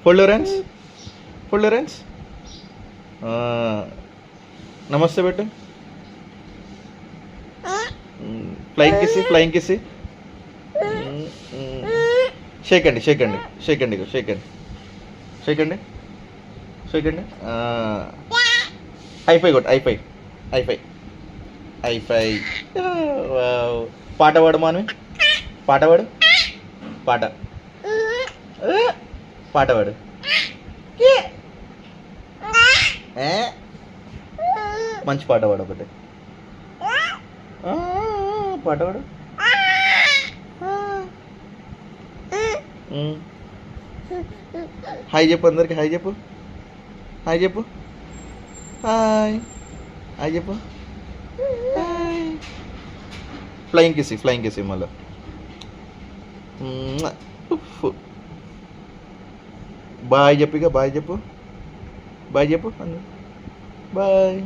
Fold your hands, fold your hands. నమస్తే పెట్టు. Flying kiss, flying kiss. Shake hand, shake hand, shake hand, shake hand, shake hand, shake అండి. Hi-fi కొట్టు, hi-fi, hi-fi, hi-fi. పాట పాడు మానవి, పాట పాడు, పాట, పాట పాడు. మంచి పాట పాడు ఒకటి. పాట పాడు. హాయ్ చెప్పు అందరికి, హాయ్ చెప్పు, హాయ్ చెప్పు, హాయ్, హాయ్ చెప్పు, హాయ్. ఫ్లయింగ్ కిసి, ఫ్లయింగ్ కిసి మళ్ళీ. బాయ్ చెప్పు, ఇక బాయ్ చెప్పు, బాయ్ చెప్పు, బాయ్.